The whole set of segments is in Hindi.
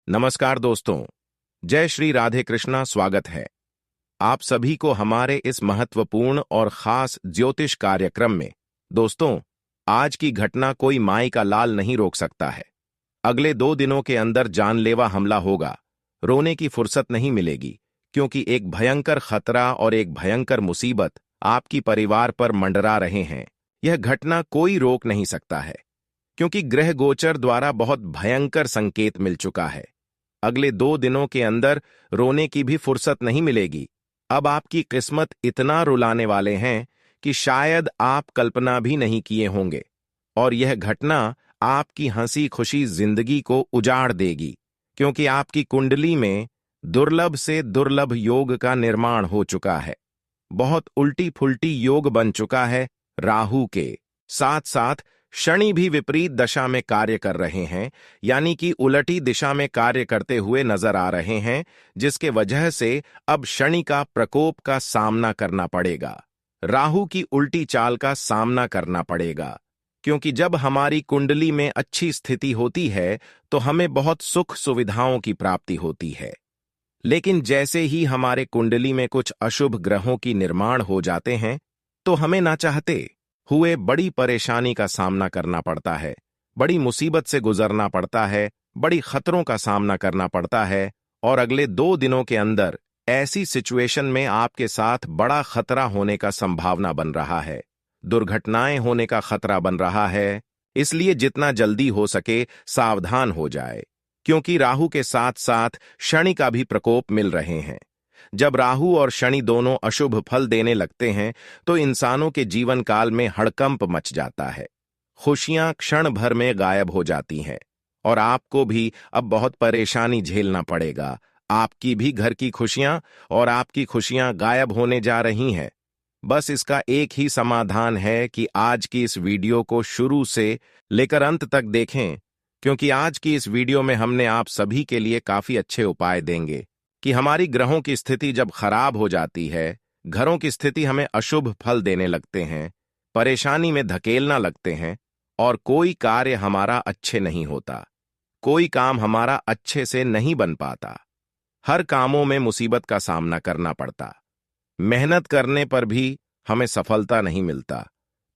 नमस्कार दोस्तों। जय श्री राधे कृष्णा। स्वागत है आप सभी को हमारे इस महत्वपूर्ण और खास ज्योतिष कार्यक्रम में। दोस्तों, आज की घटना कोई माई का लाल नहीं रोक सकता है। अगले 2 दिनों के अंदर जानलेवा हमला होगा। रोने की फुर्सत नहीं मिलेगी, क्योंकि एक भयंकर खतरा और एक भयंकर मुसीबत आपकी परिवार पर मंडरा रहे हैं। यह घटना कोई रोक नहीं सकता है, क्योंकि ग्रह गोचर द्वारा बहुत भयंकर संकेत मिल चुका है। अगले 2 दिनों के अंदर रोने की भी फुर्सत नहीं मिलेगी। अब आपकी किस्मत इतना रुलाने वाले हैं कि शायद आप कल्पना भी नहीं किए होंगे। और यह घटना आपकी हंसी खुशी जिंदगी को उजाड़ देगी, क्योंकि आपकी कुंडली में दुर्लभ से दुर्लभ योग का निर्माण हो चुका है। बहुत उल्टी फुल्टी योग बन चुका है। राहु के साथ साथ शनि भी विपरीत दशा में कार्य कर रहे हैं, यानी कि उलटी दिशा में कार्य करते हुए नजर आ रहे हैं, जिसके वजह से अब शनि का प्रकोप का सामना करना पड़ेगा। राहु की उल्टी चाल का सामना करना पड़ेगा, क्योंकि जब हमारी कुंडली में अच्छी स्थिति होती है तो हमें बहुत सुख सुविधाओं की प्राप्ति होती है। लेकिन जैसे ही हमारे कुंडली में कुछ अशुभ ग्रहों की निर्माण हो जाते हैं, तो हमें ना चाहते हुए बड़ी परेशानी का सामना करना पड़ता है, बड़ी मुसीबत से गुजरना पड़ता है, बड़ी खतरों का सामना करना पड़ता है। और अगले 2 दिनों के अंदर ऐसी सिचुएशन में आपके साथ बड़ा खतरा होने का संभावना बन रहा है, दुर्घटनाएं होने का खतरा बन रहा है। इसलिए जितना जल्दी हो सके सावधान हो जाए, क्योंकि राहु के साथ साथ शनि का भी प्रकोप मिल रहे हैं। जब राहु और शनि दोनों अशुभ फल देने लगते हैं तो इंसानों के जीवन काल में हड़कंप मच जाता है। खुशियां क्षण भर में गायब हो जाती हैं, और आपको भी अब बहुत परेशानी झेलना पड़ेगा। आपकी भी घर की खुशियां और आपकी खुशियां गायब होने जा रही हैं। बस इसका एक ही समाधान है कि आज की इस वीडियो को शुरू से लेकर अंत तक देखें, क्योंकि आज की इस वीडियो में हमने आप सभी के लिए काफी अच्छे उपाय देंगे कि हमारी ग्रहों की स्थिति जब खराब हो जाती है, घरों की स्थिति हमें अशुभ फल देने लगते हैं, परेशानी में धकेलना लगते हैं, और कोई कार्य हमारा अच्छे नहीं होता, कोई काम हमारा अच्छे से नहीं बन पाता, हर कामों में मुसीबत का सामना करना पड़ता, मेहनत करने पर भी हमें सफलता नहीं मिलता।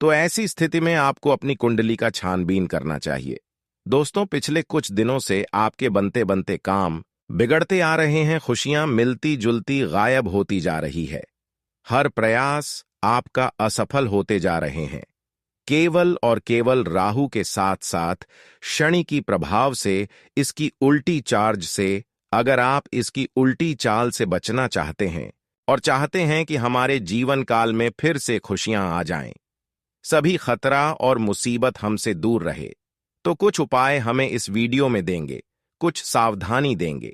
तो ऐसी स्थिति में आपको अपनी कुंडली का छानबीन करना चाहिए। दोस्तों, पिछले कुछ दिनों से आपके बनते बनते काम बिगड़ते आ रहे हैं, खुशियां मिलती जुलती गायब होती जा रही है, हर प्रयास आपका असफल होते जा रहे हैं। केवल और केवल राहु के साथ साथ शनि की प्रभाव से, इसकी उल्टी चार्ज से, अगर आप इसकी उल्टी चाल से बचना चाहते हैं और चाहते हैं कि हमारे जीवन काल में फिर से खुशियां आ जाएं, सभी खतरा और मुसीबत हमसे दूर रहे, तो कुछ उपाय हमें इस वीडियो में देंगे, कुछ सावधानी देंगे।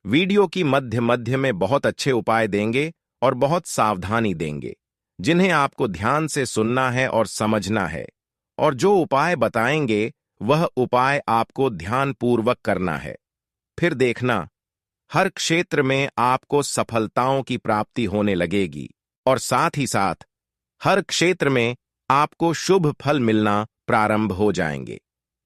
वीडियो की मध्य मध्य में बहुत अच्छे उपाय देंगे और बहुत सावधानी देंगे, जिन्हें आपको ध्यान से सुनना है और समझना है। और जो उपाय बताएंगे वह उपाय आपको ध्यानपूर्वक करना है। फिर देखना, हर क्षेत्र में आपको सफलताओं की प्राप्ति होने लगेगी, और साथ ही साथ हर क्षेत्र में आपको शुभ फल मिलना प्रारंभ हो जाएंगे।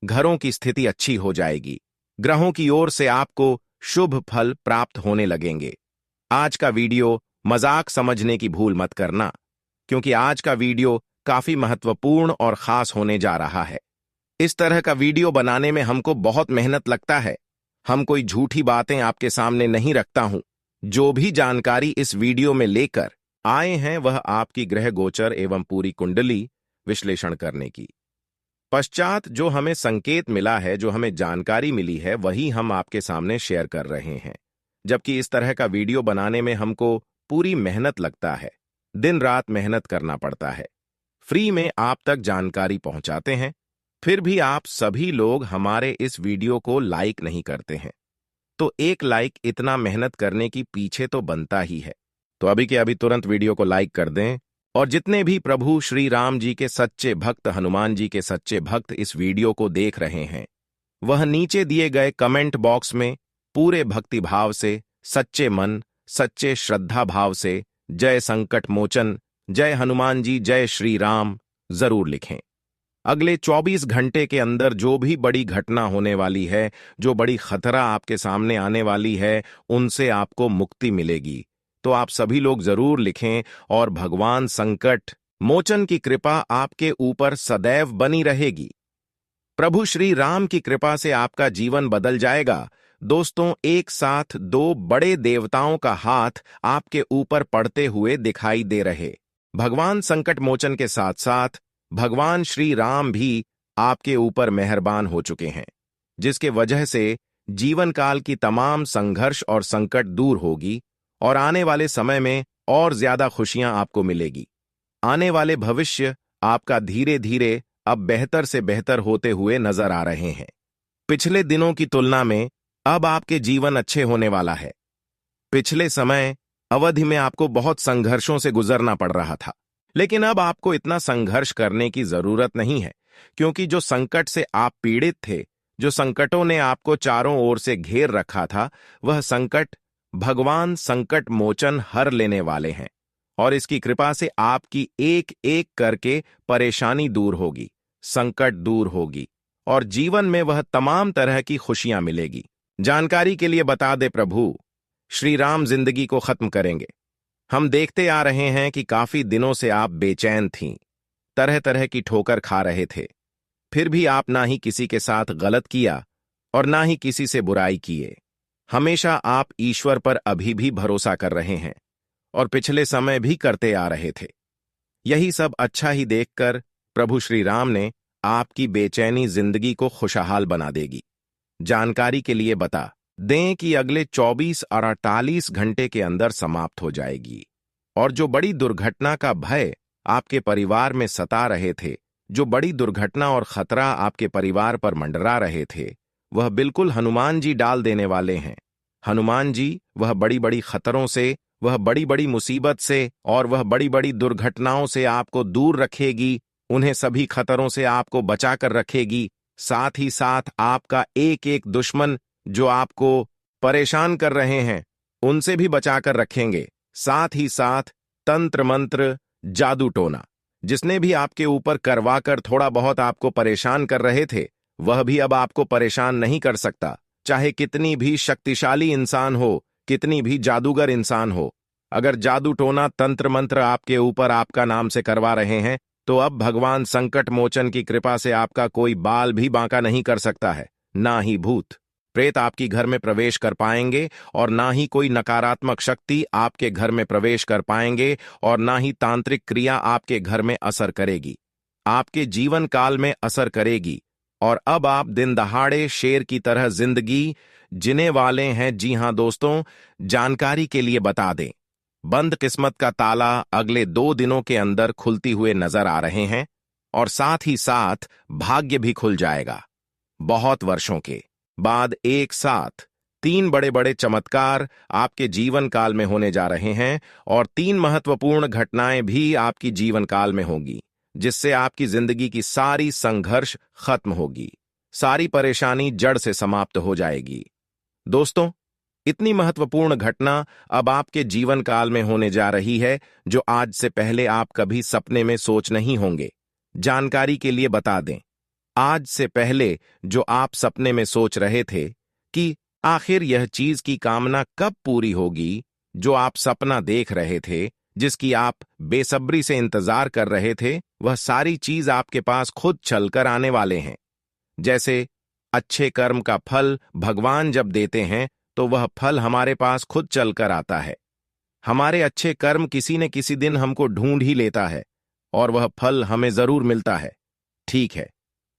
घरों की स्थिति अच्छी हो जाएगी, ग्रहों की ओर से आपको शुभ फल प्राप्त होने लगेंगे। आज का वीडियो मजाक समझने की भूल मत करना, क्योंकि आज का वीडियो काफी महत्वपूर्ण और खास होने जा रहा है। इस तरह का वीडियो बनाने में हमको बहुत मेहनत लगता है। हम कोई झूठी बातें आपके सामने नहीं रखता हूं। जो भी जानकारी इस वीडियो में लेकर आए हैं वह आपकी ग्रह गोचर एवं पूरी कुंडली विश्लेषण करने की पश्चात जो हमें संकेत मिला है, जो हमें जानकारी मिली है, वही हम आपके सामने शेयर कर रहे हैं। जबकि इस तरह का वीडियो बनाने में हमको पूरी मेहनत लगता है, दिन रात मेहनत करना पड़ता है, फ्री में आप तक जानकारी पहुंचाते हैं, फिर भी आप सभी लोग हमारे इस वीडियो को लाइक नहीं करते हैं। तो एक लाइक इतना मेहनत करने की पीछे तो बनता ही है। तो अभी के अभी तुरंत वीडियो को लाइक कर दें, और जितने भी प्रभु श्री राम जी के सच्चे भक्त, हनुमान जी के सच्चे भक्त इस वीडियो को देख रहे हैं, वह नीचे दिए गए कमेंट बॉक्स में पूरे भक्ति भाव से, सच्चे मन, सच्चे श्रद्धा भाव से जय संकट मोचन, जय हनुमान जी, जय श्री राम जरूर लिखें। अगले 24 घंटे के अंदर जो भी बड़ी घटना होने वाली है, जो बड़ी खतरा आपके सामने आने वाली है, उनसे आपको मुक्ति मिलेगी। तो आप सभी लोग जरूर लिखें और भगवान संकट मोचन की कृपा आपके ऊपर सदैव बनी रहेगी। प्रभु श्री राम की कृपा से आपका जीवन बदल जाएगा। दोस्तों, एक साथ दो बड़े देवताओं का हाथ आपके ऊपर पड़ते हुए दिखाई दे रहे। भगवान संकट मोचन के साथ साथ भगवान श्री राम भी आपके ऊपर मेहरबान हो चुके हैं, जिसके वजह से जीवन काल की तमाम संघर्ष और संकट दूर होगी और आने वाले समय में और ज्यादा खुशियां आपको मिलेगी। आने वाले भविष्य आपका धीरे धीरे अब बेहतर से बेहतर होते हुए नजर आ रहे हैं। पिछले दिनों की तुलना में अब आपके जीवन अच्छे होने वाला है। पिछले समय अवधि में आपको बहुत संघर्षों से गुजरना पड़ रहा था, लेकिन अब आपको इतना संघर्ष करने की जरूरत नहीं है, क्योंकि जो संकट से आप पीड़ित थे, जो संकटों ने आपको चारों ओर से घेर रखा था, वह संकट भगवान संकट मोचन हर लेने वाले हैं और इसकी कृपा से आपकी एक एक करके परेशानी दूर होगी, संकट दूर होगी और जीवन में वह तमाम तरह की खुशियां मिलेगी। जानकारी के लिए बता दे प्रभु, श्री राम जिंदगी को खत्म करेंगे। हम देखते आ रहे हैं कि काफी दिनों से आप बेचैन थीं, तरह तरह की ठोकर खा रहे थे, फिर भी आप ना ही किसी के साथ गलत किया और ना ही किसी से बुराई किए। हमेशा आप ईश्वर पर अभी भी भरोसा कर रहे हैं और पिछले समय भी करते आ रहे थे। यही सब अच्छा ही देखकर प्रभु श्री राम ने आपकी बेचैनी जिंदगी को खुशहाल बना देगी। जानकारी के लिए बता दें कि अगले 24 और 48 घंटे के अंदर समाप्त हो जाएगी और जो बड़ी दुर्घटना का भय आपके परिवार में सता रहे थे, जो बड़ी दुर्घटना और खतरा आपके परिवार पर मंडरा रहे थे, वह बिल्कुल हनुमान जी डाल देने वाले हैं। हनुमान जी वह बड़ी बड़ी खतरों से, वह बड़ी बड़ी मुसीबत से और वह बड़ी बड़ी दुर्घटनाओं से आपको दूर रखेगी, उन्हें सभी खतरों से आपको बचाकर रखेगी। साथ ही साथ आपका एक एक दुश्मन जो आपको परेशान कर रहे हैं, उनसे भी बचाकर रखेंगे। साथ ही साथ तंत्र मंत्र, जादू टोना, जिसने भी आपके ऊपर करवाकर थोड़ा बहुत आपको परेशान कर रहे थे, वह भी अब आपको परेशान नहीं कर सकता। चाहे कितनी भी शक्तिशाली इंसान हो, कितनी भी जादूगर इंसान हो, अगर जादू टोना तंत्र मंत्र आपके ऊपर आपका नाम से करवा रहे हैं, तो अब भगवान संकट मोचन की कृपा से आपका कोई बाल भी बांका नहीं कर सकता है। ना ही भूत प्रेत आपकी घर में प्रवेश कर पाएंगे और ना ही कोई नकारात्मक शक्ति आपके घर में प्रवेश कर पाएंगे और ना ही तांत्रिक क्रिया आपके घर में असर करेगी, आपके जीवन काल में असर करेगी और अब आप दिन दहाड़े शेर की तरह जिंदगी जीने वाले हैं। जी हां दोस्तों, जानकारी के लिए बता दें, बंद किस्मत का ताला अगले 2 दिनों के अंदर खुलती हुए नजर आ रहे हैं और साथ ही साथ भाग्य भी खुल जाएगा। बहुत वर्षों के बाद एक साथ 3 बड़े बड़े चमत्कार आपके जीवन काल में होने जा रहे हैं और 3 महत्वपूर्ण घटनाएं भी आपकी जीवन काल में होंगी, जिससे आपकी जिंदगी की सारी संघर्ष खत्म होगी, सारी परेशानी जड़ से समाप्त हो जाएगी। दोस्तों, इतनी महत्वपूर्ण घटना अब आपके जीवन काल में होने जा रही है जो आज से पहले आप कभी सपने में सोच नहीं होंगे। जानकारी के लिए बता दें, आज से पहले जो आप सपने में सोच रहे थे कि आखिर यह चीज की कामना कब पूरी होगी, जो आप सपना देख रहे थे, जिसकी आप बेसब्री से इंतजार कर रहे थे, वह सारी चीज आपके पास खुद चलकर आने वाले हैं। जैसे अच्छे कर्म का फल भगवान जब देते हैं तो वह फल हमारे पास खुद चलकर आता है। हमारे अच्छे कर्म किसी न किसी दिन हमको ढूंढ ही लेता है और वह फल हमें जरूर मिलता है। ठीक है,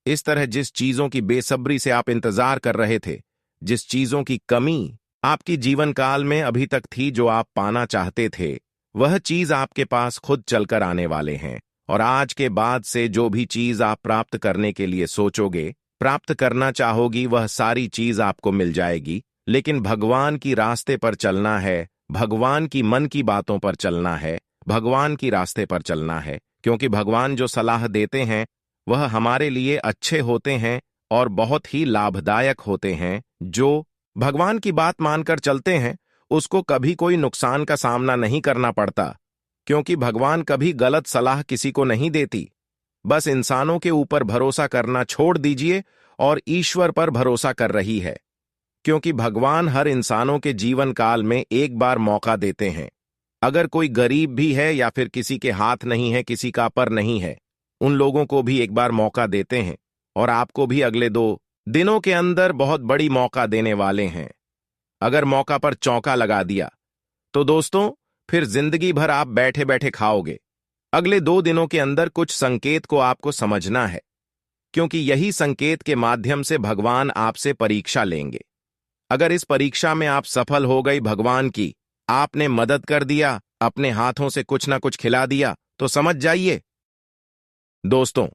इस तरह जिस चीजों की बेसब्री से आप इंतजार कर रहे थे, जिस चीजों की कमी आपकी जीवन काल में अभी तक थी जो आप पाना चाहते थे, वह चीज आपके पास खुद चलकर आने वाले हैं और आज के बाद से जो भी चीज आप प्राप्त करने के लिए सोचोगे, प्राप्त करना चाहोगी, वह सारी चीज आपको मिल जाएगी। लेकिन भगवान की रास्ते पर चलना है, भगवान की मन की बातों पर चलना है, भगवान की रास्ते पर चलना है, क्योंकि भगवान जो सलाह देते हैं वह हमारे लिए अच्छे होते हैं और बहुत ही लाभदायक होते हैं। जो भगवान की बात मानकर चलते हैं उसको कभी कोई नुकसान का सामना नहीं करना पड़ता, क्योंकि भगवान कभी गलत सलाह किसी को नहीं देती। बस इंसानों के ऊपर भरोसा करना छोड़ दीजिए और ईश्वर पर भरोसा कर रही है, क्योंकि भगवान हर इंसानों के जीवन काल में एक बार मौका देते हैं। अगर कोई गरीब भी है या फिर किसी के हाथ नहीं है, किसी का पर नहीं है, उन लोगों को भी एक बार मौका देते हैं और आपको भी अगले 2 दिनों के अंदर बहुत बड़ी मौका देने वाले हैं। अगर मौका पर चौका लगा दिया तो दोस्तों फिर जिंदगी भर आप बैठे बैठे खाओगे। अगले 2 दिनों के अंदर कुछ संकेत को आपको समझना है, क्योंकि यही संकेत के माध्यम से भगवान आपसे परीक्षा लेंगे। अगर इस परीक्षा में आप सफल हो गई, भगवान की आपने मदद कर दिया, अपने हाथों से कुछ ना कुछ खिला दिया, तो समझ जाइए दोस्तों,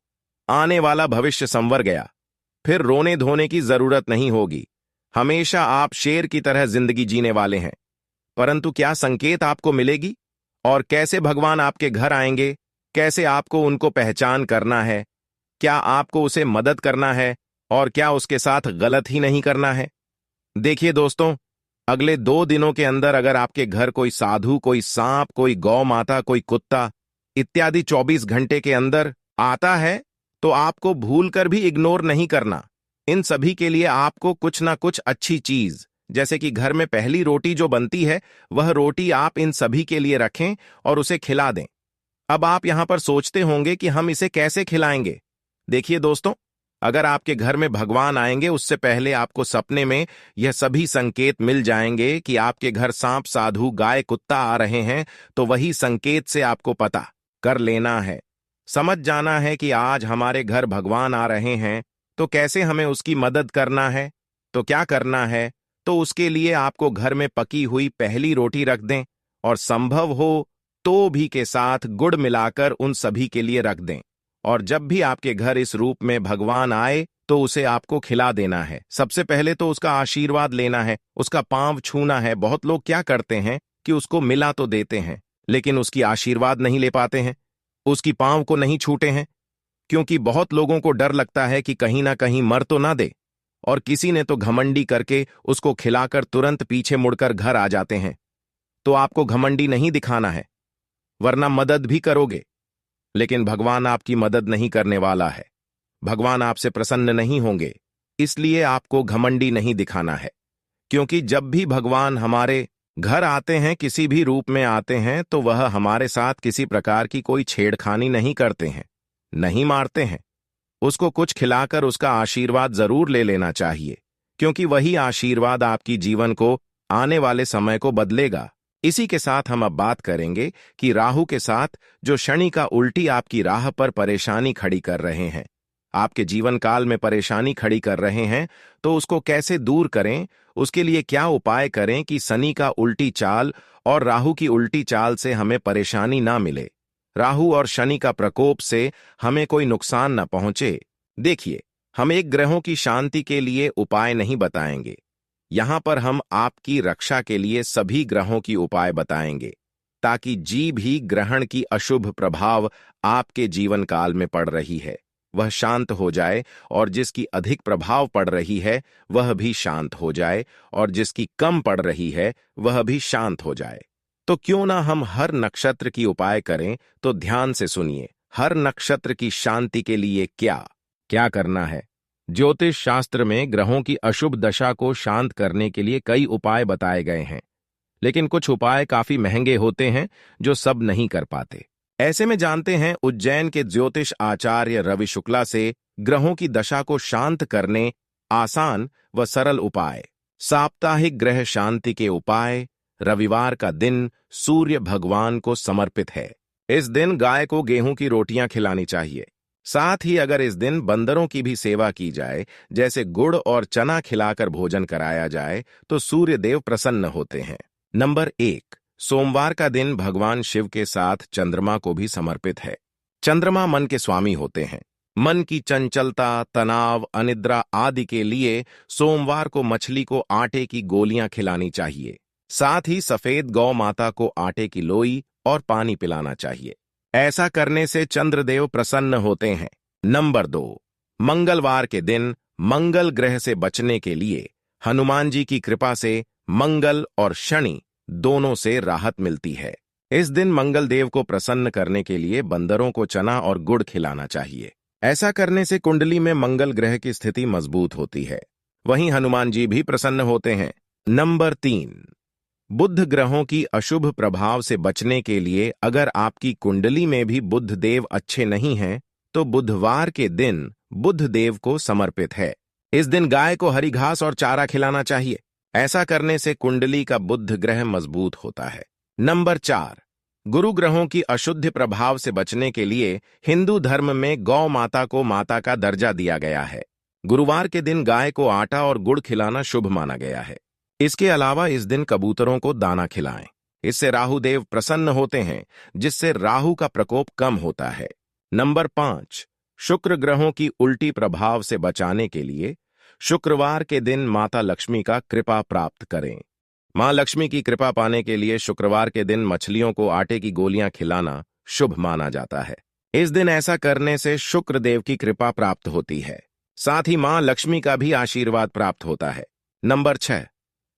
आने वाला भविष्य संवर गया। फिर रोने धोने की जरूरत नहीं होगी। हमेशा आप शेर की तरह जिंदगी जीने वाले हैं। परंतु क्या संकेत आपको मिलेगी और कैसे भगवान आपके घर आएंगे, कैसे आपको उनको पहचान करना है, क्या आपको उसे मदद करना है और क्या उसके साथ गलत ही नहीं करना है। देखिए दोस्तों, अगले 2 दिनों के अंदर अगर आपके घर कोई साधु, कोई सांप, कोई गौ माता, कोई कुत्ता इत्यादि 24 घंटे के अंदर आता है, तो आपको भूलकर भी इग्नोर नहीं करना। इन सभी के लिए आपको कुछ ना कुछ अच्छी चीज, जैसे कि घर में पहली रोटी जो बनती है, वह रोटी आप इन सभी के लिए रखें और उसे खिला दें। अब आप यहां पर सोचते होंगे कि हम इसे कैसे खिलाएंगे। देखिए दोस्तों, अगर आपके घर में भगवान आएंगे, उससे पहले आपको सपने में यह सभी संकेत मिल जाएंगे कि आपके घर सांप, साधु, गाय, कुत्ता आ रहे हैं, तो वही संकेत से आपको पता कर लेना है, समझ जाना है कि आज हमारे घर भगवान आ रहे हैं, तो कैसे हमें उसकी मदद करना है। तो क्या करना है, तो उसके लिए आपको घर में पकी हुई पहली रोटी रख दें और संभव हो तो भी के साथ गुड़ मिलाकर उन सभी के लिए रख दें। और जब भी आपके घर इस रूप में भगवान आए तो उसे आपको खिला देना है। सबसे पहले तो उसका आशीर्वाद लेना है, उसका पांव छूना है। बहुत लोग क्या करते हैं कि उसको मिला तो देते हैं, लेकिन उसकी आशीर्वाद नहीं ले पाते हैं, उसकी पांव को नहीं छूते हैं, क्योंकि बहुत लोगों को डर लगता है कि कहीं ना कहीं मर तो ना दे, और किसी ने तो घमंडी करके उसको खिलाकर तुरंत पीछे मुड़कर घर आ जाते हैं। तो आपको घमंडी नहीं दिखाना है, वरना मदद भी करोगे, लेकिन भगवान आपकी मदद नहीं करने वाला है। भगवान आपसे प्रसन्न नहीं होंगे, इसलिए आपको घमंडी नहीं दिखाना है। क्योंकि जब भी भगवान हमारे घर आते हैं, किसी भी रूप में आते हैं, तो वह हमारे साथ किसी प्रकार की कोई छेड़खानी नहीं करते हैं, नहीं मारते हैं। उसको कुछ खिलाकर उसका आशीर्वाद जरूर ले लेना चाहिए, क्योंकि वही आशीर्वाद आपकी जीवन को, आने वाले समय को बदलेगा। इसी के साथ हम अब बात करेंगे कि राहु के साथ जो शनि का उल्टी आपकी राह पर परेशानी खड़ी कर रहे हैं, आपके जीवन काल में परेशानी खड़ी कर रहे हैं, तो उसको कैसे दूर करें, उसके लिए क्या उपाय करें कि शनि का उल्टी चाल और राहु की उल्टी चाल से हमें परेशानी ना मिले, राहु और शनि का प्रकोप से हमें कोई नुकसान न पहुंचे। देखिए, हम एक ग्रहों की शांति के लिए उपाय नहीं बताएंगे, यहां पर हम आपकी रक्षा के लिए सभी ग्रहों की उपाय बताएंगे, ताकि जी भी ग्रहण की अशुभ प्रभाव आपके जीवन काल में पड़ रही है वह शांत हो जाए, और जिसकी अधिक प्रभाव पड़ रही है वह भी शांत हो जाए, और जिसकी कम पड़ रही है वह भी शांत हो जाए। तो क्यों ना हम हर नक्षत्र की उपाय करें। तो ध्यान से सुनिए, हर नक्षत्र की शांति के लिए क्या क्या करना है। ज्योतिष शास्त्र में ग्रहों की अशुभ दशा को शांत करने के लिए कई उपाय बताए गए हैं, लेकिन कुछ उपाय काफी महंगे होते हैं जो सब नहीं कर पाते। ऐसे में जानते हैं उज्जैन के ज्योतिष आचार्य रवि शुक्ला से ग्रहों की दशा को शांत करने आसान व सरल उपाय। साप्ताहिक ग्रह शांति के उपाय। रविवार का दिन सूर्य भगवान को समर्पित है। इस दिन गाय को गेहूं की रोटियां खिलानी चाहिए। साथ ही अगर इस दिन बंदरों की भी सेवा की जाए, जैसे गुड़ और चना खिलाकर भोजन कराया जाए, तो सूर्य देव प्रसन्न होते हैं। नंबर 1, सोमवार का दिन भगवान शिव के साथ चंद्रमा को भी समर्पित है। चंद्रमा मन के स्वामी होते हैं। मन की चंचलता, तनाव, अनिद्रा आदि के लिए सोमवार को मछली को आटे की गोलियां खिलानी चाहिए। साथ ही सफेद गौ माता को आटे की लोई और पानी पिलाना चाहिए। ऐसा करने से चंद्रदेव प्रसन्न होते हैं। नंबर 2, मंगलवार के दिन मंगल ग्रह से बचने के लिए हनुमान जी की कृपा से मंगल और शनि दोनों से राहत मिलती है। इस दिन मंगल देव को प्रसन्न करने के लिए बंदरों को चना और गुड़ खिलाना चाहिए। ऐसा करने से कुंडली में मंगल ग्रह की स्थिति मजबूत होती है। वहीं हनुमान जी भी प्रसन्न होते हैं। नंबर 3, बुध ग्रहों की अशुभ प्रभाव से बचने के लिए अगर आपकी कुंडली में भी बुध देव अच्छे नहीं हैं, तो बुधवार के दिन बुध देव को समर्पित है। इस दिन गाय को हरी घास और चारा खिलाना चाहिए। ऐसा करने से कुंडली का बुध ग्रह मजबूत होता है। नंबर 4, गुरु ग्रहों की अशुद्ध प्रभाव से बचने के लिए हिंदू धर्म में गौ माता को माता का दर्जा दिया गया है। गुरुवार के दिन गाय को आटा और गुड़ खिलाना शुभ माना गया है। इसके अलावा इस दिन कबूतरों को दाना खिलाएं। इससे राहु देव प्रसन्न होते हैं, जिससे राहु का प्रकोप कम होता है। नंबर 5, शुक्र ग्रहों की उल्टी प्रभाव से बचाने के लिए शुक्रवार के दिन माता लक्ष्मी का कृपा प्राप्त करें। मां लक्ष्मी की कृपा पाने के लिए शुक्रवार के दिन मछलियों को आटे की गोलियां खिलाना शुभ माना जाता है। इस दिन ऐसा करने से शुक्र देव की कृपा प्राप्त होती है, साथ ही मां लक्ष्मी का भी आशीर्वाद प्राप्त होता है। नंबर 6,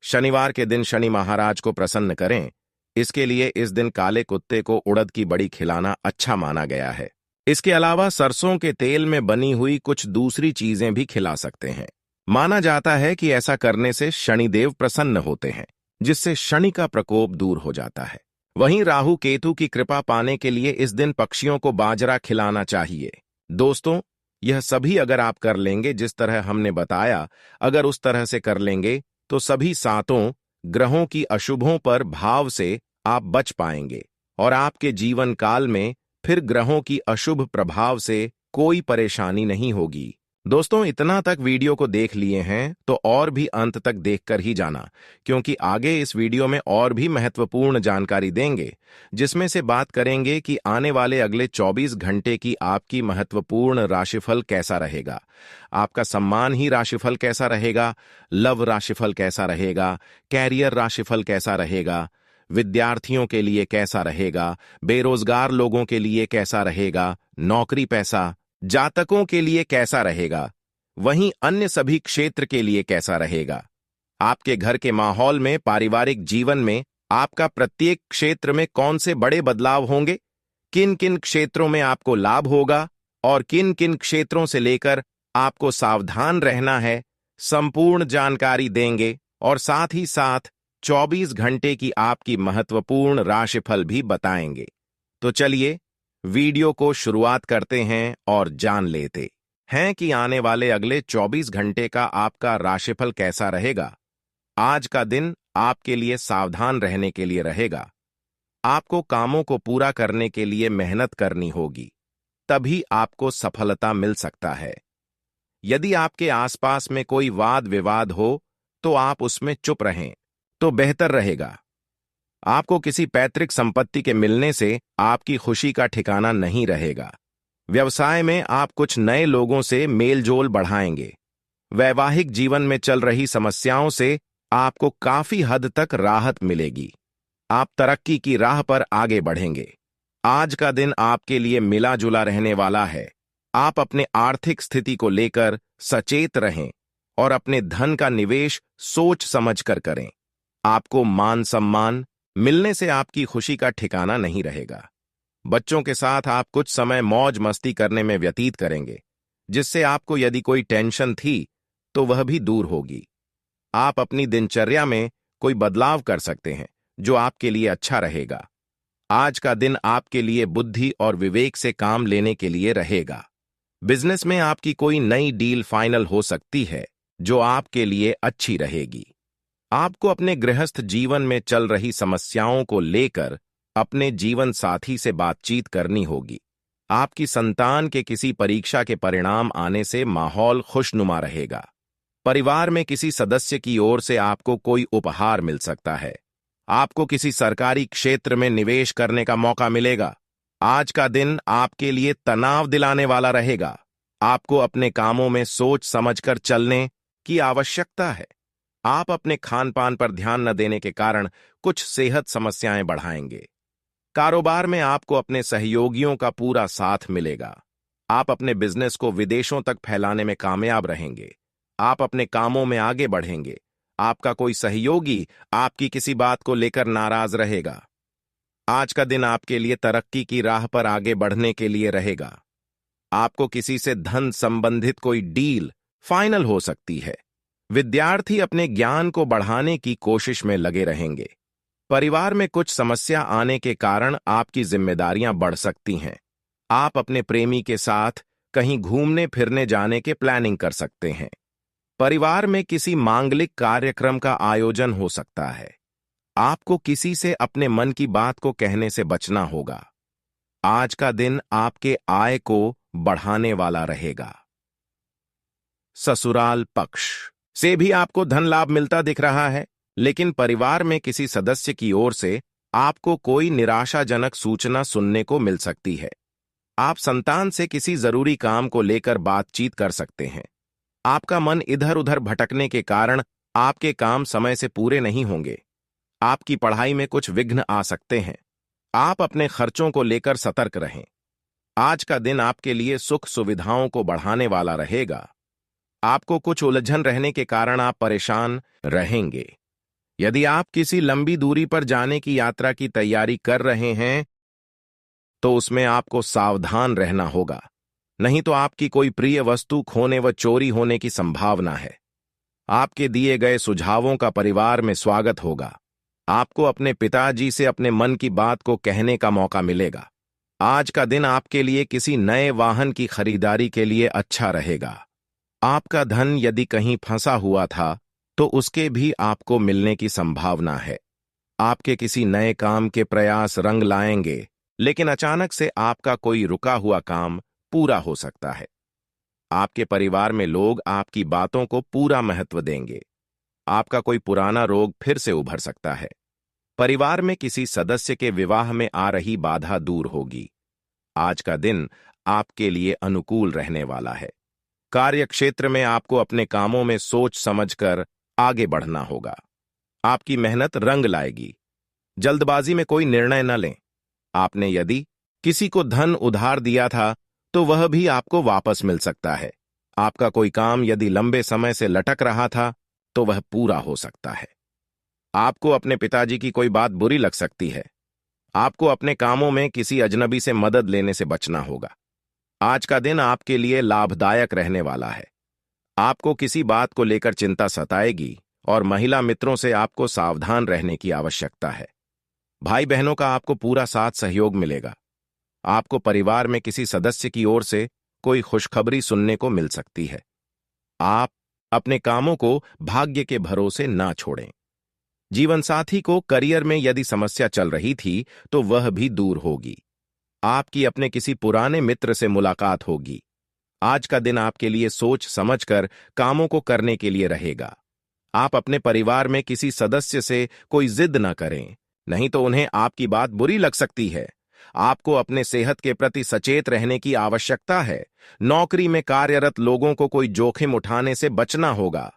शनिवार के दिन शनि महाराज को प्रसन्न करें। इसके लिए इस दिन काले कुत्ते को उड़द की बड़ी खिलाना अच्छा माना गया है। इसके अलावा सरसों के तेल में बनी हुई कुछ दूसरी चीजें भी खिला सकते हैं। माना जाता है कि ऐसा करने से शनिदेव प्रसन्न होते हैं, जिससे शनि का प्रकोप दूर हो जाता है। वहीं राहु केतु की कृपा पाने के लिए इस दिन पक्षियों को बाजरा खिलाना चाहिए। दोस्तों, यह सभी अगर आप कर लेंगे जिस तरह हमने बताया, अगर उस तरह से कर लेंगे तो सभी 7 ग्रहों की अशुभों पर भाव से आप बच पाएंगे और आपके जीवन काल में फिर ग्रहों की अशुभ प्रभाव से कोई परेशानी नहीं होगी। दोस्तों, इतना तक वीडियो को देख लिए हैं तो और भी अंत तक देखकर ही जाना, क्योंकि आगे इस वीडियो में और भी महत्वपूर्ण जानकारी देंगे, जिसमें से बात करेंगे कि आने वाले अगले 24 घंटे की आपकी महत्वपूर्ण राशिफल कैसा रहेगा, आपका सम्मान ही राशिफल कैसा रहेगा, लव राशिफल कैसा रहेगा, कैरियर राशिफल कैसा रहेगा, विद्यार्थियों के लिए कैसा रहेगा, बेरोजगार लोगों के लिए कैसा रहेगा, नौकरी पैसा जातकों के लिए कैसा रहेगा, वहीं अन्य सभी क्षेत्र के लिए कैसा रहेगा। आपके घर के माहौल में, पारिवारिक जीवन में आपका प्रत्येक क्षेत्र में कौन से बड़े बदलाव होंगे, किन किन क्षेत्रों में आपको लाभ होगा और किन किन क्षेत्रों से लेकर आपको सावधान रहना है, संपूर्ण जानकारी देंगे और साथ ही साथ 24 घंटे की आपकी महत्वपूर्ण राशिफल भी बताएंगे। तो चलिए वीडियो को शुरुआत करते हैं और जान लेते हैं कि आने वाले अगले 24 घंटे का आपका राशिफल कैसा रहेगा। आज का दिन आपके लिए सावधान रहने के लिए रहेगा। आपको कामों को पूरा करने के लिए मेहनत करनी होगी, तभी आपको सफलता मिल सकता है। यदि आपके आसपास में कोई वाद विवाद हो तो आप उसमें चुप रहें तो बेहतर रहेगा। आपको किसी पैतृक संपत्ति के मिलने से आपकी खुशी का ठिकाना नहीं रहेगा। व्यवसाय में आप कुछ नए लोगों से मेलजोल बढ़ाएंगे। वैवाहिक जीवन में चल रही समस्याओं से आपको काफी हद तक राहत मिलेगी। आप तरक्की की राह पर आगे बढ़ेंगे। आज का दिन आपके लिए मिला जुला रहने वाला है। आप अपने आर्थिक स्थिति को लेकर सचेत रहें और अपने धन का निवेश सोच समझकर करें। आपको मान सम्मान मिलने से आपकी खुशी का ठिकाना नहीं रहेगा। बच्चों के साथ आप कुछ समय मौज मस्ती करने में व्यतीत करेंगे, जिससे आपको यदि कोई टेंशन थी तो वह भी दूर होगी। आप अपनी दिनचर्या में कोई बदलाव कर सकते हैं जो आपके लिए अच्छा रहेगा। आज का दिन आपके लिए बुद्धि और विवेक से काम लेने के लिए रहेगा। बिजनेस में आपकी कोई नई डील फाइनल हो सकती है जो आपके लिए अच्छी रहेगी। आपको अपने गृहस्थ जीवन में चल रही समस्याओं को लेकर अपने जीवन साथी से बातचीत करनी होगी। आपकी संतान के किसी परीक्षा के परिणाम आने से माहौल खुशनुमा रहेगा। परिवार में किसी सदस्य की ओर से आपको कोई उपहार मिल सकता है। आपको किसी सरकारी क्षेत्र में निवेश करने का मौका मिलेगा। आज का दिन आपके लिए तनाव दिलाने वाला रहेगा। आपको अपने कामों में सोच समझकर चलने की आवश्यकता है। आप अपने खान पान पर ध्यान न देने के कारण कुछ सेहत समस्याएं बढ़ाएंगे। कारोबार में आपको अपने सहयोगियों का पूरा साथ मिलेगा। आप अपने बिजनेस को विदेशों तक फैलाने में कामयाब रहेंगे। आप अपने कामों में आगे बढ़ेंगे। आपका कोई सहयोगी आपकी किसी बात को लेकर नाराज रहेगा। आज का दिन आपके लिए तरक्की की राह पर आगे बढ़ने के लिए रहेगा। आपको किसी से धन संबंधित कोई डील फाइनल हो सकती है। विद्यार्थी अपने ज्ञान को बढ़ाने की कोशिश में लगे रहेंगे। परिवार में कुछ समस्या आने के कारण आपकी जिम्मेदारियां बढ़ सकती हैं। आप अपने प्रेमी के साथ कहीं घूमने फिरने जाने के प्लानिंग कर सकते हैं। परिवार में किसी मांगलिक कार्यक्रम का आयोजन हो सकता है। आपको किसी से अपने मन की बात को कहने से बचना होगा। आज का दिन आपके आय को बढ़ाने वाला रहेगा। ससुराल पक्ष से भी आपको धन लाभ मिलता दिख रहा है, लेकिन परिवार में किसी सदस्य की ओर से आपको कोई निराशाजनक सूचना सुनने को मिल सकती है। आप संतान से किसी जरूरी काम को लेकर बातचीत कर सकते हैं। आपका मन इधर उधर भटकने के कारण आपके काम समय से पूरे नहीं होंगे। आपकी पढ़ाई में कुछ विघ्न आ सकते हैं। आप अपने खर्चों को लेकर सतर्क रहें। आज का दिन आपके लिए सुख सुविधाओं को बढ़ाने वाला रहेगा। आपको कुछ उलझन रहने के कारण आप परेशान रहेंगे। यदि आप किसी लंबी दूरी पर जाने की यात्रा की तैयारी कर रहे हैं तो उसमें आपको सावधान रहना होगा, नहीं तो आपकी कोई प्रिय वस्तु खोने व चोरी होने की संभावना है। आपके दिए गए सुझावों का परिवार में स्वागत होगा। आपको अपने पिताजी से अपने मन की बात को कहने का मौका मिलेगा। आज का दिन आपके लिए किसी नए वाहन की खरीदारी के लिए अच्छा रहेगा। आपका धन यदि कहीं फंसा हुआ था तो उसके भी आपको मिलने की संभावना है। आपके किसी नए काम के प्रयास रंग लाएंगे, लेकिन अचानक से आपका कोई रुका हुआ काम पूरा हो सकता है। आपके परिवार में लोग आपकी बातों को पूरा महत्व देंगे। आपका कोई पुराना रोग फिर से उभर सकता है। परिवार में किसी सदस्य के विवाह में आ रही बाधा दूर होगी। आज का दिन आपके लिए अनुकूल रहने वाला है। कार्यक्षेत्र में आपको अपने कामों में सोच समझकर आगे बढ़ना होगा। आपकी मेहनत रंग लाएगी। जल्दबाजी में कोई निर्णय न लें। आपने यदि किसी को धन उधार दिया था तो वह भी आपको वापस मिल सकता है। आपका कोई काम यदि लंबे समय से लटक रहा था तो वह पूरा हो सकता है। आपको अपने पिताजी की कोई बात बुरी लग सकती है। आपको अपने कामों में किसी अजनबी से मदद लेने से बचना होगा। आज का दिन आपके लिए लाभदायक रहने वाला है। आपको किसी बात को लेकर चिंता सताएगी और महिला मित्रों से आपको सावधान रहने की आवश्यकता है। भाई बहनों का आपको पूरा साथ सहयोग मिलेगा। आपको परिवार में किसी सदस्य की ओर से कोई खुशखबरी सुनने को मिल सकती है। आप अपने कामों को भाग्य के भरोसे ना छोड़ें। जीवनसाथी को करियर में यदि समस्या चल रही थी तो वह भी दूर होगी। आपकी अपने किसी पुराने मित्र से मुलाकात होगी। आज का दिन आपके लिए सोच समझकर कामों को करने के लिए रहेगा। आप अपने परिवार में किसी सदस्य से कोई जिद न करें, नहीं तो उन्हें आपकी बात बुरी लग सकती है। आपको अपने सेहत के प्रति सचेत रहने की आवश्यकता है। नौकरी में कार्यरत लोगों को कोई जोखिम उठाने से बचना होगा।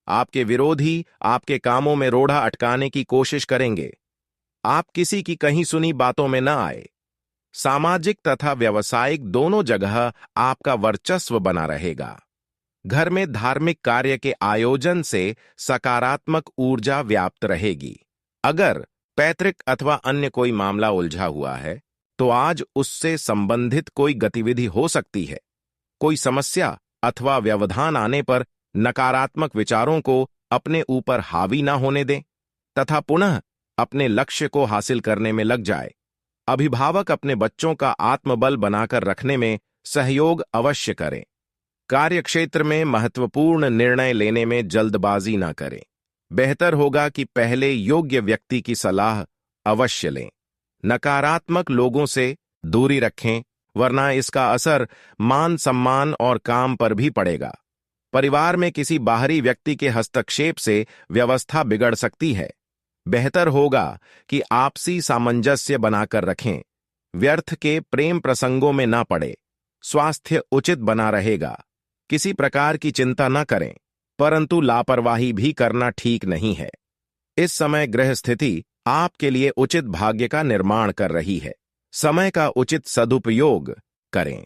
आपके विरोधी आपके कामों में रोड़ा अटकाने की कोशिश करेंगे। आप किसी की कहीं सुनी बातों में न आए। सामाजिक तथा व्यावसायिक दोनों जगह आपका वर्चस्व बना रहेगा। घर में धार्मिक कार्य के आयोजन से सकारात्मक ऊर्जा व्याप्त रहेगी। अगर पैतृक अथवा अन्य कोई मामला उलझा हुआ है तो आज उससे संबंधित कोई गतिविधि हो सकती है। कोई समस्या अथवा व्यवधान आने पर नकारात्मक विचारों को अपने ऊपर हावी ना होने दें तथा पुनः अपने लक्ष्य को हासिल करने में लग जाए। अभिभावक अपने बच्चों का आत्मबल बनाकर रखने में सहयोग अवश्य करें। कार्यक्षेत्र में महत्वपूर्ण निर्णय लेने में जल्दबाजी ना करें। बेहतर होगा कि पहले योग्य व्यक्ति की सलाह अवश्य लें। नकारात्मक लोगों से दूरी रखें, वरना इसका असर मान सम्मान और काम पर भी पड़ेगा। परिवार में किसी बाहरी व्यक्ति के हस्तक्षेप से व्यवस्था बिगड़ सकती है। बेहतर होगा कि आपसी सामंजस्य बनाकर रखें। व्यर्थ के प्रेम प्रसंगों में ना पड़े। स्वास्थ्य उचित बना रहेगा। किसी प्रकार की चिंता न करें, परंतु लापरवाही भी करना ठीक नहीं है। इस समय ग्रह स्थिति आपके लिए उचित भाग्य का निर्माण कर रही है। समय का उचित सदुपयोग करें।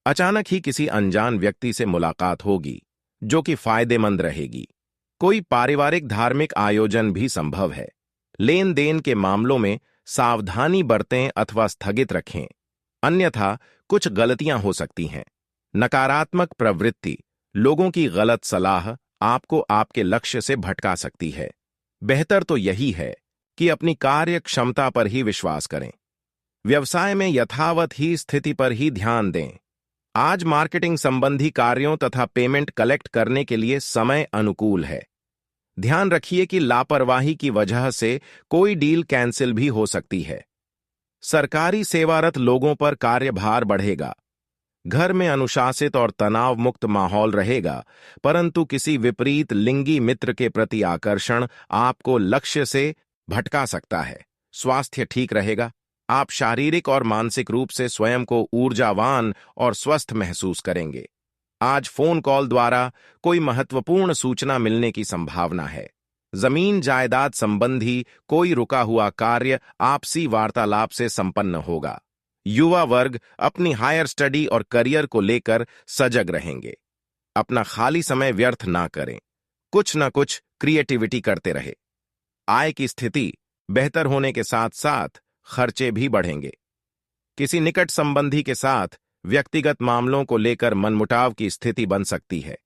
अचानक ही किसी अनजान व्यक्ति से मुलाकात होगी जो कि फायदेमंद रहेगी। कोई पारिवारिक धार्मिक आयोजन भी संभव है। लेन देन के मामलों में सावधानी बरतें अथवा स्थगित रखें, अन्यथा कुछ गलतियां हो सकती हैं। नकारात्मक प्रवृत्ति, लोगों की गलत सलाह आपको आपके लक्ष्य से भटका सकती है। बेहतर तो यही है कि अपनी कार्य क्षमता पर ही विश्वास करें। व्यवसाय में यथावत ही स्थिति पर ही ध्यान दें। आज मार्केटिंग संबंधी कार्यों तथा पेमेंट कलेक्ट करने के लिए समय अनुकूल है। ध्यान रखिए कि लापरवाही की वजह से कोई डील कैंसिल भी हो सकती है। सरकारी सेवारत लोगों पर कार्यभार बढ़ेगा। घर में अनुशासित और तनाव मुक्त माहौल रहेगा, परंतु किसी विपरीत लिंगी मित्र के प्रति आकर्षण आपको लक्ष्य से भटका सकता है। स्वास्थ्य ठीक रहेगा। आप शारीरिक और मानसिक रूप से स्वयं को ऊर्जावान और स्वस्थ महसूस करेंगे। आज फोन कॉल द्वारा कोई महत्वपूर्ण सूचना मिलने की संभावना है। जमीन जायदाद संबंधी कोई रुका हुआ कार्य आपसी वार्तालाप से संपन्न होगा। युवा वर्ग अपनी हायर स्टडी और करियर को लेकर सजग रहेंगे। अपना खाली समय व्यर्थ ना करें, कुछ न कुछ क्रिएटिविटी करते रहे। आय की स्थिति बेहतर होने के साथ साथ खर्चे भी बढ़ेंगे। किसी निकट संबंधी के साथ व्यक्तिगत मामलों को लेकर मनमुटाव की स्थिति बन सकती है।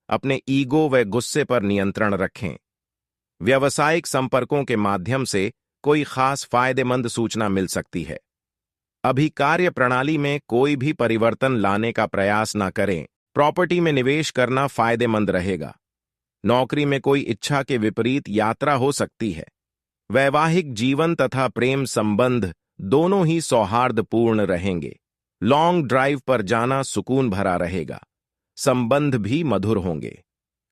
अपने ईगो व गुस्से पर नियंत्रण रखें। व्यावसायिक संपर्कों के माध्यम से कोई खास फायदेमंद सूचना मिल सकती है। अभी कार्य प्रणाली में कोई भी परिवर्तन लाने का प्रयास न करें। प्रॉपर्टी में निवेश करना फायदेमंद रहेगा। नौकरी में कोई इच्छा के विपरीत यात्रा हो सकती है। वैवाहिक जीवन तथा प्रेम संबंध दोनों ही सौहार्दपूर्ण रहेंगे। लॉन्ग ड्राइव पर जाना सुकून भरा रहेगा। संबंध भी मधुर होंगे।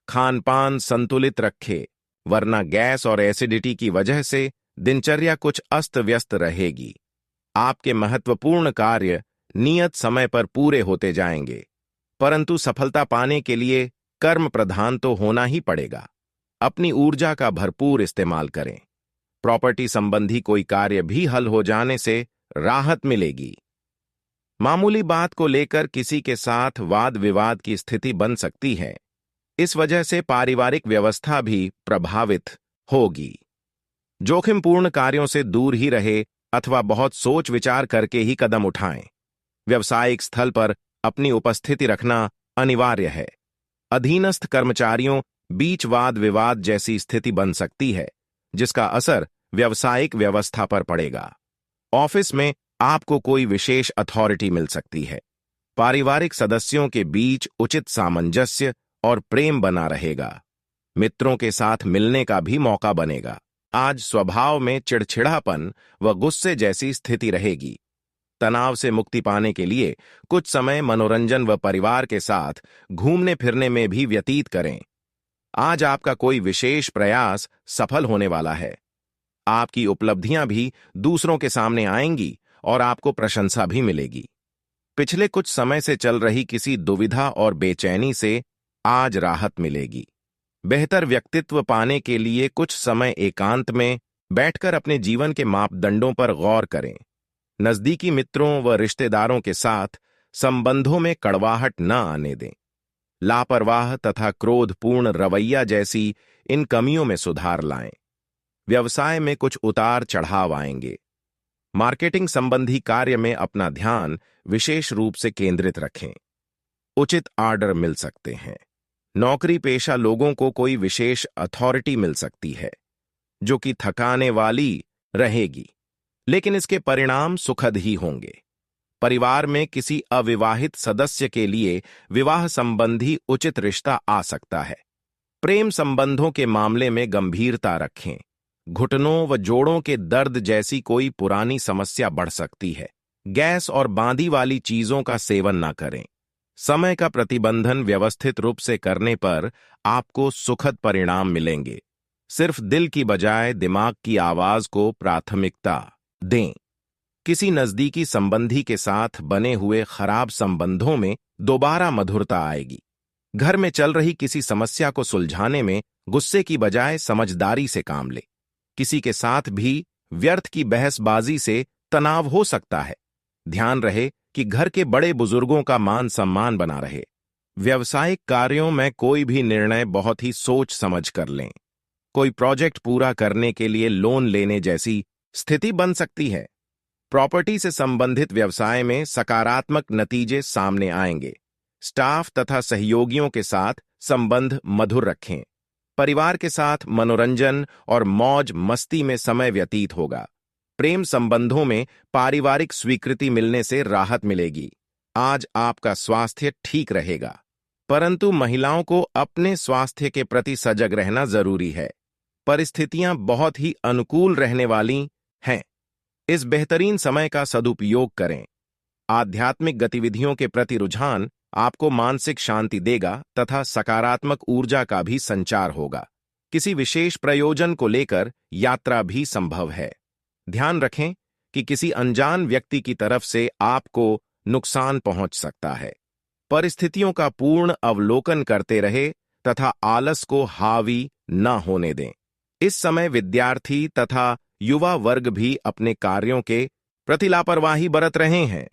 खान पान संतुलित रखें, वरना गैस और एसिडिटी की वजह से दिनचर्या कुछ अस्त व्यस्त रहेगी। आपके महत्वपूर्ण कार्य नियत समय पर पूरे होते जाएंगे, परंतु सफलता पाने के लिए कर्म प्रधान तो होना ही पड़ेगा। अपनी ऊर्जा का भरपूर इस्तेमाल करें। प्रॉपर्टी संबंधी कोई कार्य भी हल हो जाने से राहत मिलेगी। मामूली बात को लेकर किसी के साथ वाद विवाद की स्थिति बन सकती है। इस वजह से पारिवारिक व्यवस्था भी प्रभावित होगी। जोखिमपूर्ण कार्यों से दूर ही रहे अथवा बहुत सोच विचार करके ही कदम उठाएं। व्यावसायिक स्थल पर अपनी उपस्थिति रखना अनिवार्य है। अधीनस्थ कर्मचारियों बीच वाद विवाद जैसी स्थिति बन सकती है, जिसका असर व्यावसायिक व्यवस्था पर पड़ेगा। ऑफिस में आपको कोई विशेष अथॉरिटी मिल सकती है। पारिवारिक सदस्यों के बीच उचित सामंजस्य और प्रेम बना रहेगा। मित्रों के साथ मिलने का भी मौका बनेगा। आज स्वभाव में चिड़चिड़ापन व गुस्से जैसी स्थिति रहेगी। तनाव से मुक्ति पाने के लिए कुछ समय मनोरंजन व परिवार के साथ घूमने फिरने में भी व्यतीत करें। आज आपका कोई विशेष प्रयास सफल होने वाला है। आपकी उपलब्धियां भी दूसरों के सामने आएंगी और आपको प्रशंसा भी मिलेगी। पिछले कुछ समय से चल रही किसी दुविधा और बेचैनी से आज राहत मिलेगी। बेहतर व्यक्तित्व पाने के लिए कुछ समय एकांत में बैठकर अपने जीवन के मापदंडों पर गौर करें। नजदीकी मित्रों व रिश्तेदारों के साथ संबंधों में कड़वाहट न आने दें। लापरवाह तथा क्रोधपूर्ण रवैया जैसी इन कमियों में सुधार लाएं। व्यवसाय में कुछ उतार चढ़ाव आएंगे। मार्केटिंग संबंधी कार्य में अपना ध्यान विशेष रूप से केंद्रित रखें। उचित ऑर्डर मिल सकते हैं। नौकरी पेशा लोगों को कोई विशेष अथॉरिटी मिल सकती है, जो कि थकाने वाली रहेगी, लेकिन इसके परिणाम सुखद ही होंगे। परिवार में किसी अविवाहित सदस्य के लिए विवाह संबंधी उचित रिश्ता आ सकता है। प्रेम संबंधों के मामले में गंभीरता रखें। घुटनों व जोड़ों के दर्द जैसी कोई पुरानी समस्या बढ़ सकती है। गैस और बांदी वाली चीजों का सेवन न करें। समय का प्रतिबंधन व्यवस्थित रूप से करने पर आपको सुखद परिणाम मिलेंगे। सिर्फ दिल की बजाय दिमाग की आवाज को प्राथमिकता दें। किसी नजदीकी संबंधी के साथ बने हुए खराब संबंधों में दोबारा मधुरता आएगी। घर में चल रही किसी समस्या को सुलझाने में गुस्से की बजाय समझदारी से काम ले। किसी के साथ भी व्यर्थ की बहसबाजी से तनाव हो सकता है। ध्यान रहे कि घर के बड़े बुजुर्गों का मान सम्मान बना रहे। व्यावसायिक कार्यों में कोई भी निर्णय बहुत ही सोच समझ कर लें। कोई प्रोजेक्ट पूरा करने के लिए लोन लेने जैसी स्थिति बन सकती है। प्रॉपर्टी से संबंधित व्यवसाय में सकारात्मक नतीजे सामने आएंगे। स्टाफ तथा सहयोगियों के साथ संबंध मधुर रखें। परिवार के साथ मनोरंजन और मौज मस्ती में समय व्यतीत होगा। प्रेम संबंधों में पारिवारिक स्वीकृति मिलने से राहत मिलेगी। आज आपका स्वास्थ्य ठीक रहेगा, परंतु महिलाओं को अपने स्वास्थ्य के प्रति सजग रहना जरूरी है। परिस्थितियां बहुत ही अनुकूल रहने वाली हैं। इस बेहतरीन समय का सदुपयोग करें। आध्यात्मिक गतिविधियों के प्रति रुझान आपको मानसिक शांति देगा तथा सकारात्मक ऊर्जा का भी संचार होगा। किसी विशेष प्रयोजन को लेकर यात्रा भी संभव है। ध्यान रखें कि किसी अनजान व्यक्ति की तरफ से आपको नुकसान पहुंच सकता है। परिस्थितियों का पूर्ण अवलोकन करते रहे तथा आलस को हावी न होने दें। इस समय विद्यार्थी तथा युवा वर्ग भी अपने कार्यों के प्रति लापरवाही बरत रहे हैं।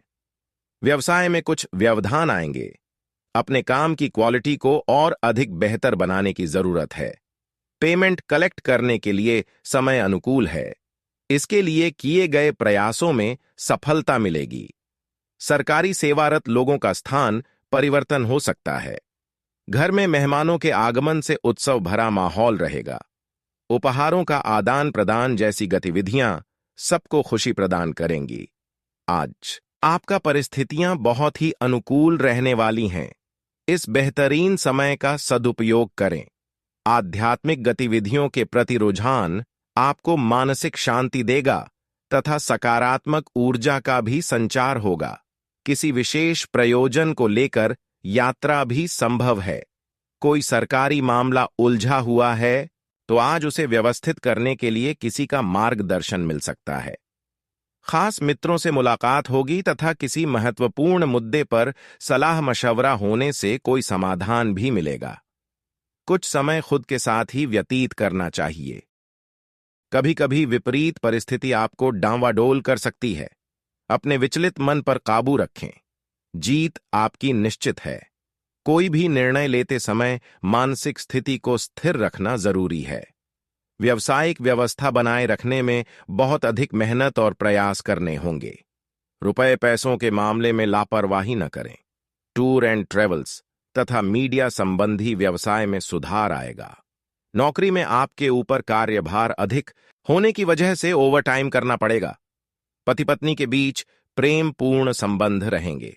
व्यवसाय में कुछ व्यवधान आएंगे। अपने काम की क्वालिटी को और अधिक बेहतर बनाने की जरूरत है। पेमेंट कलेक्ट करने के लिए समय अनुकूल है। इसके लिए किए गए प्रयासों में सफलता मिलेगी। सरकारी सेवारत लोगों का स्थान परिवर्तन हो सकता है। घर में मेहमानों के आगमन से उत्सव भरा माहौल रहेगा। उपहारों का आदान प्रदान जैसी गतिविधियां सबको खुशी प्रदान करेंगी। आज आपका परिस्थितियां बहुत ही अनुकूल रहने वाली हैं। इस बेहतरीन समय का सदुपयोग करें। आध्यात्मिक गतिविधियों के प्रति रुझान आपको मानसिक शांति देगा तथा सकारात्मक ऊर्जा का भी संचार होगा। किसी विशेष प्रयोजन को लेकर यात्रा भी संभव है। कोई सरकारी मामला उलझा हुआ है तो आज उसे व्यवस्थित करने के लिए किसी का मार्गदर्शन मिल सकता है। खास मित्रों से मुलाकात होगी तथा किसी महत्वपूर्ण मुद्दे पर सलाह मशवरा होने से कोई समाधान भी मिलेगा। कुछ समय खुद के साथ ही व्यतीत करना चाहिए। कभी कभी विपरीत परिस्थिति आपको डांवाडोल कर सकती है। अपने विचलित मन पर काबू रखें। जीत आपकी निश्चित है। कोई भी निर्णय लेते समय मानसिक स्थिति को स्थिर रखना जरूरी है। व्यावसायिक व्यवस्था बनाए रखने में बहुत अधिक मेहनत और प्रयास करने होंगे। रुपए पैसों के मामले में लापरवाही न करें। टूर एंड ट्रेवल्स तथा मीडिया संबंधी व्यवसाय में सुधार आएगा। नौकरी में आपके ऊपर कार्यभार अधिक होने की वजह से ओवरटाइम करना पड़ेगा। पति पत्नी के बीच प्रेम पूर्ण संबंध रहेंगे।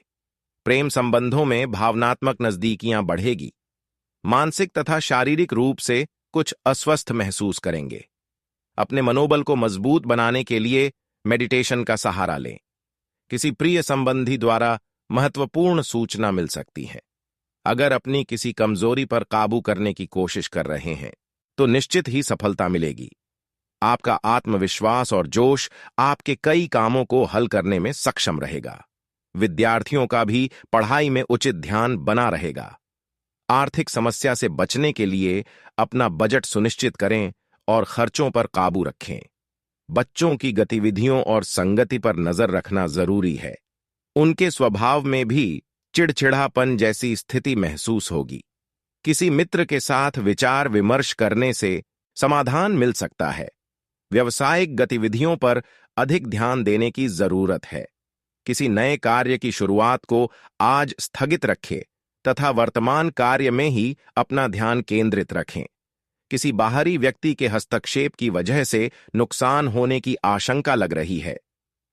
प्रेम संबंधों में भावनात्मक नजदीकियां बढ़ेगी। मानसिक तथा शारीरिक रूप से कुछ अस्वस्थ महसूस करेंगे। अपने मनोबल को मजबूत बनाने के लिए मेडिटेशन का सहारा लें। किसी प्रिय संबंधी द्वारा महत्वपूर्ण सूचना मिल सकती है। अगर अपनी किसी कमजोरी पर काबू करने की कोशिश कर रहे हैं तो निश्चित ही सफलता मिलेगी। आपका आत्मविश्वास और जोश आपके कई कामों को हल करने में सक्षम रहेगा। विद्यार्थियों का भी पढ़ाई में उचित ध्यान बना रहेगा। आर्थिक समस्या से बचने के लिए अपना बजट सुनिश्चित करें और खर्चों पर काबू रखें। बच्चों की गतिविधियों और संगति पर नजर रखना जरूरी है। उनके स्वभाव में भी चिड़चिड़ापन जैसी स्थिति महसूस होगी। किसी मित्र के साथ विचार विमर्श करने से समाधान मिल सकता है। व्यावसायिक गतिविधियों पर अधिक ध्यान देने की जरूरत है। किसी नए कार्य की शुरुआत को आज स्थगित रखें तथा वर्तमान कार्य में ही अपना ध्यान केंद्रित रखें। किसी बाहरी व्यक्ति के हस्तक्षेप की वजह से नुकसान होने की आशंका लग रही है।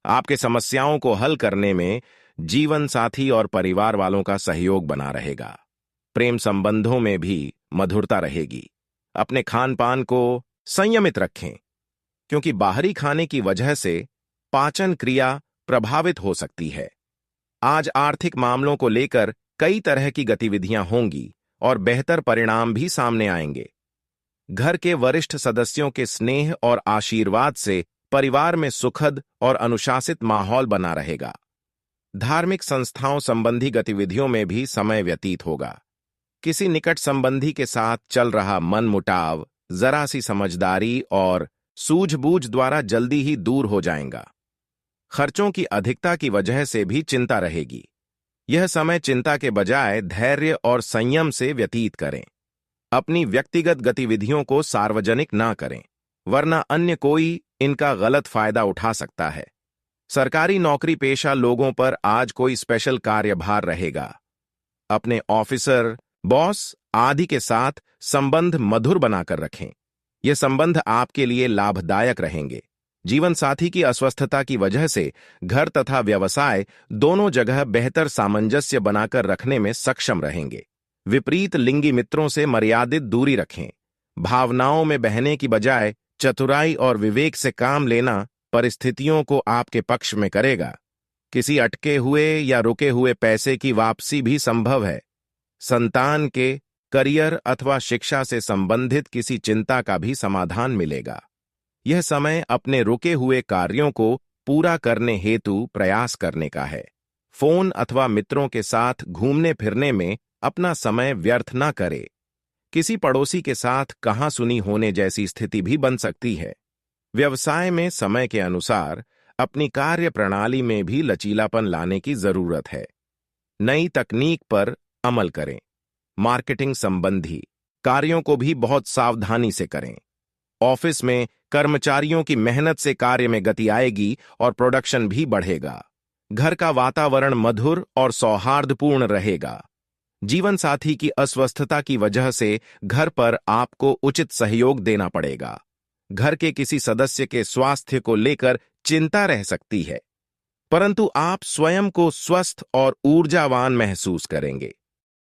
आपके समस्याओं को हल करने में जीवन साथी और परिवार वालों का सहयोग बना रहेगा। प्रेम संबंधों में भी मधुरता रहेगी। अपने खान पान को संयमित रखें, क्योंकि बाहरी खाने की वजह से पाचन क्रिया प्रभावित हो सकती है। आज आर्थिक मामलों को लेकर कई तरह की गतिविधियां होंगी और बेहतर परिणाम भी सामने आएंगे। घर के वरिष्ठ सदस्यों के स्नेह और आशीर्वाद से परिवार में सुखद और अनुशासित माहौल बना रहेगा। धार्मिक संस्थाओं संबंधी गतिविधियों में भी समय व्यतीत होगा। किसी निकट संबंधी के साथ चल रहा मनमुटाव जरा सी समझदारी और सूझबूझ द्वारा जल्दी ही दूर हो जाएगा। खर्चों की अधिकता की वजह से भी चिंता रहेगी। यह समय चिंता के बजाय धैर्य और संयम से व्यतीत करें। अपनी व्यक्तिगत गतिविधियों को सार्वजनिक ना करें। वरना अन्य कोई इनका गलत फायदा उठा सकता है। सरकारी नौकरी पेशा लोगों पर आज कोई स्पेशल कार्यभार रहेगा। अपने ऑफिसर, बॉस आदि के साथ संबंध मधुर बनाकर रखें। ये संबंध आपके लिए लाभदायक रहेंगे। जीवन साथी की अस्वस्थता की वजह से घर तथा व्यवसाय दोनों जगह बेहतर सामंजस्य बनाकर रखने में सक्षम रहेंगे। विपरीत लिंगी मित्रों से मर्यादित दूरी रखें। भावनाओं में बहने की बजाय चतुराई और विवेक से काम लेना परिस्थितियों को आपके पक्ष में करेगा। किसी अटके हुए या रुके हुए पैसे की वापसी भी संभव है। संतान के, करियर अथवा शिक्षा से संबंधित किसी चिंता का भी समाधान मिलेगा। यह समय अपने रुके हुए कार्यों को पूरा करने हेतु प्रयास करने का है। फोन अथवा मित्रों के साथ घूमने फिरने में अपना समय व्यर्थ न करे। किसी पड़ोसी के साथ कहासुनी होने जैसी स्थिति भी बन सकती है। व्यवसाय में समय के अनुसार अपनी कार्य प्रणाली में भी लचीलापन लाने की जरूरत है। नई तकनीक पर अमल करें। मार्केटिंग संबंधी कार्यों को भी बहुत सावधानी से करें। ऑफिस में कर्मचारियों की मेहनत से कार्य में गति आएगी और प्रोडक्शन भी बढ़ेगा। घर का वातावरण मधुर और सौहार्दपूर्ण रहेगा। जीवन साथी की अस्वस्थता की वजह से घर पर आपको उचित सहयोग देना पड़ेगा। घर के किसी सदस्य के स्वास्थ्य को लेकर चिंता रह सकती है, परंतु आप स्वयं को स्वस्थ और ऊर्जावान महसूस करेंगे।